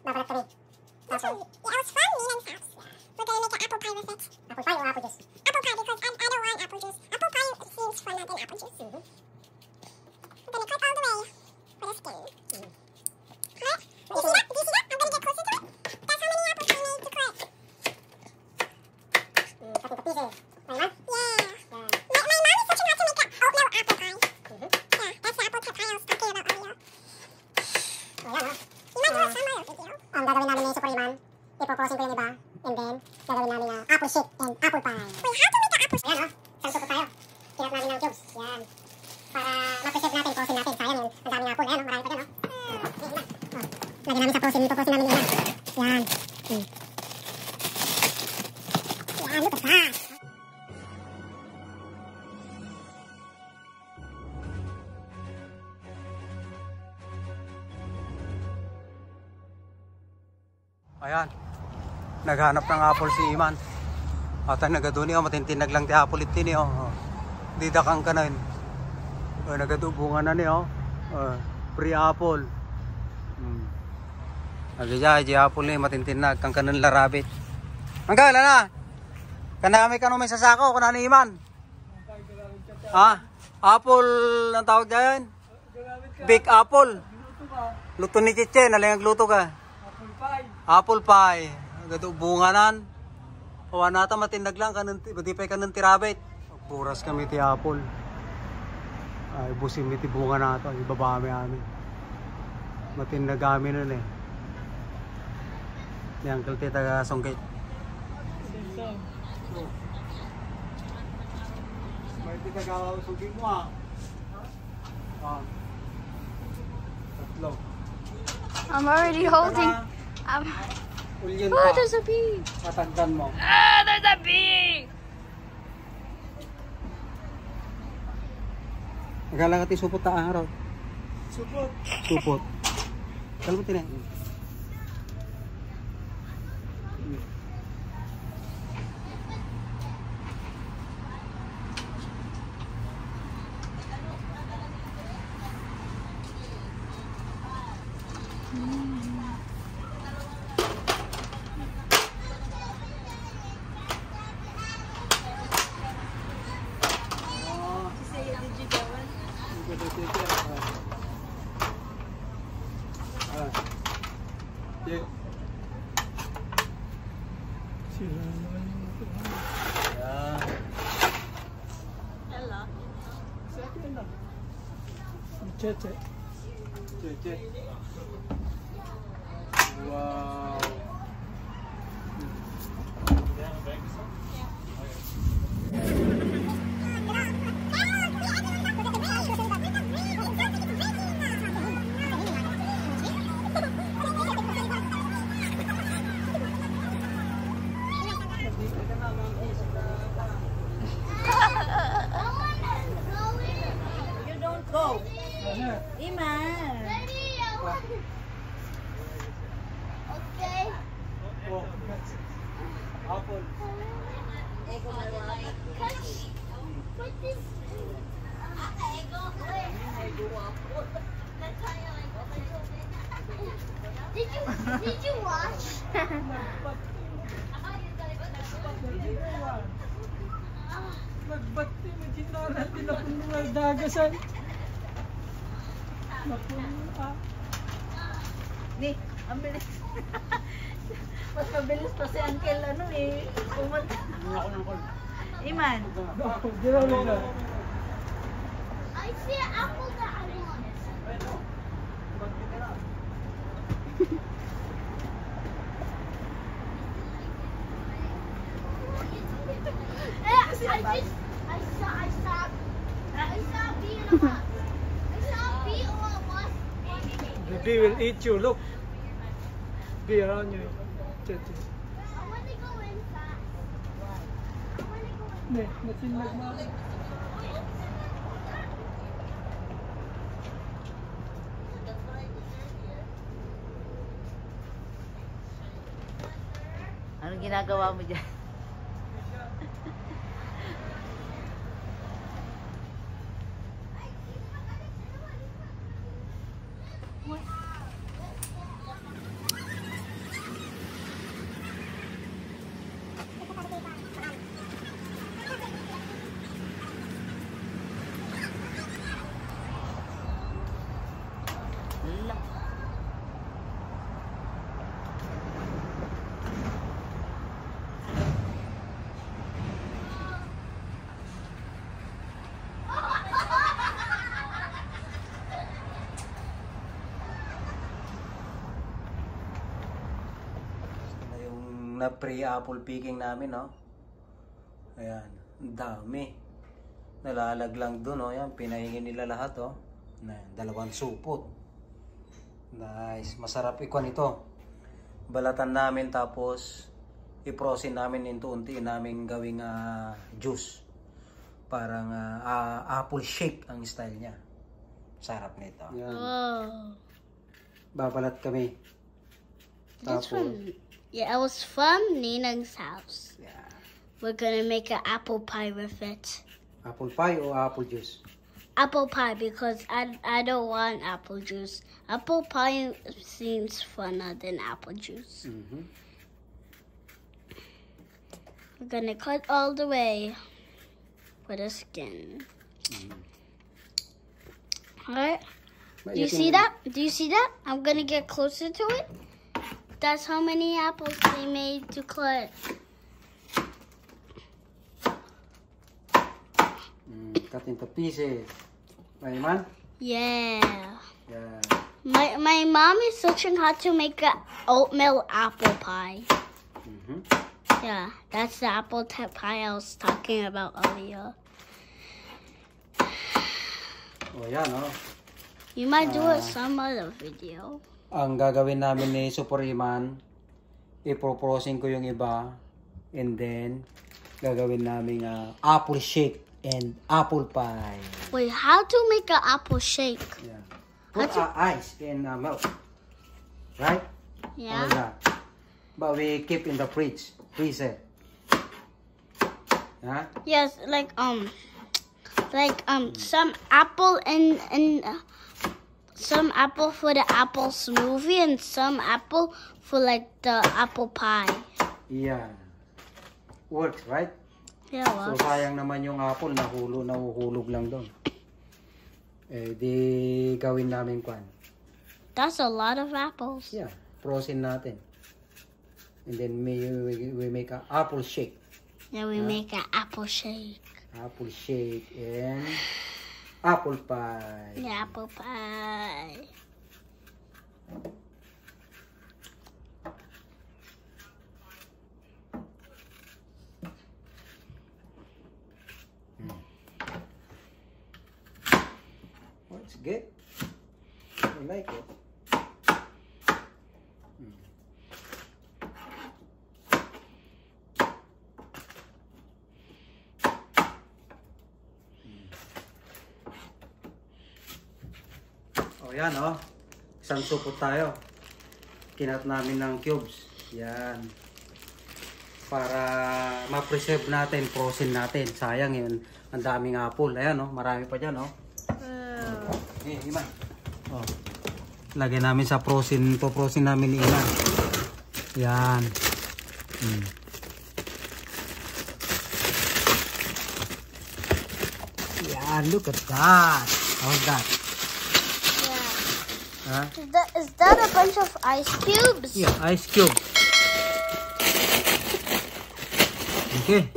Babalat kami. Tapos, yeah, I was from Ninan's house. We're gonna make an apple pie with it. Apple pie or apple juice? Apple pie because I don't want apple juice. Apple pie seems funner than apple juice. I'm gonna cut all the way for the skin. Alright? Do you see that? Do you see that? I'm gonna get closer to it. That's how many apples we need to cut. Cutting to pieces. My mom? Yeah. My mom is teaching how to make that oatmeal apple pie. Yeah, that's the apple pie I was talking about earlier. Ayan, ha? You might do a summer video. Ang gagawin namin ngayon sa Puriman, ipoposin ko yung iba, and then gagawin namin na apple shake and apple pie. Wait, how to make the apple shake? Ayan, ha? Salto po tayo. Kinat namin ng cubes. Yan. Para ma-preserve natin, posin natin. Sayang yun. Ang daming apple. Ayan, marami pa dyan, lagyan namin sa posin. Ipoposin namin yung iba. Yan. Yan, look at that. Ayan, naghanap ng apple si Iman. At ang nagaduni o, matintinag lang ti apple iti ni o. Didakang ka na yun. Nagadubungan na ni o. Free apple. Nagyaya, di apple ni, matintinag. Kang kanan larabit. Hanggang, na. Kanami ka may sasako, kanana ni Iman. Ha? Apple, ang tawag dyan? Big apple. Luto ni Chiche, nalang luto ka. Apple pie. Gadubunganan. Awan nata matindag lang pati pa kanang tirabit. Puras kami ti apple. Ay busim ti bunga nato, ibabami amin. Matindag kami nun eh. Yang kalti taga songkit. May ti taga songkit mo ah. Tatlo. I'm already holding. Ulyan Oh, pa. there's a bee. Matagdan mo. Ah, there's a bee. Nagala ka ti supot ta araw. Supot. Supot. Kalmo tin. Sila naman yung ito. Hello. Sa akin lang. Cheche. Cheche. Wow. You don't go. Iman. Okay. Oh. Apple. Ego na lang. What is... Did you watch? Nagbati mo dito natin na kung mga dagasan. Ni, ang bilis. Mas mabilis pa si Uncle ano eh. Pumunta. Iman. Ginawin na. I see an apple that I want. The bee will eat you. Look. Bee around you. Cheche. Ne, natinag na ako. Anong ginagawa mo dyan? Wala. Na pre-apple picking namin, no? Ayan, ang dami. Nalalaglang doon, oh. Ayan, pinahingin nila lahat, oh. Ayan, 2 supot. Nice. Masarap ikon ito. Balatan namin tapos i-frozen namin into unti namin gawing juice. Parang apple shake ang style niya. Sarap nito. Ayan. Oh. Babalat kami. That's yeah, it was from Ninang's house. Yeah. We're gonna make an apple pie with it. Apple pie or apple juice? Apple pie because I don't want apple juice. Apple pie seems funner than apple juice. Mm-hmm. We're gonna cut all the way for the skin. Alright. Do you see that? Do you see that? I'm gonna get closer to it. That's how many apples they made to cut. Cut into pieces. Maiman? Yeah. Yeah. My mom is teaching how to make an oatmeal apple pie. Mm-hmm. Yeah, that's the apple pie I was talking about earlier. Oh, yan, oh. You might do it some other video. Ang gagawin namin ni Super Iman, i-proposing ko yung iba, and then gagawin namin apple shake and apple pie. Wait, how to make an apple shake? Yeah. Put ice in milk, right? Yeah. All that. But we keep in the freezer. Huh? Yes, like some apple and some apple for the apple smoothie and some apple for like the apple pie. Yeah. Works, right? Yeah, So well. sayang naman yung apple, nahuhulog lang doon. Eh di gawin namin kwan. That's a lot of apples. Yeah, frozen natin. And then we make an apple shake. Then we make an apple shake. Apple shake and apple pie. The apple pie. Oh, it's good. I like it. Oh, yan, oh. Isang supot tayo. Kinat namin ng cubes. Yan. Para ma-preserve natin, frozen natin. Sayang yun. Ang daming apple. Ayan, oh. Marami pa dyan, oh. Iman. Oh. Lagyan namin sa frozen. Po-frozen namin ni Iman. Yan. Yan. Look at that. How's that? Huh? Is that a bunch of ice cubes? Yeah, ice cube. Okay.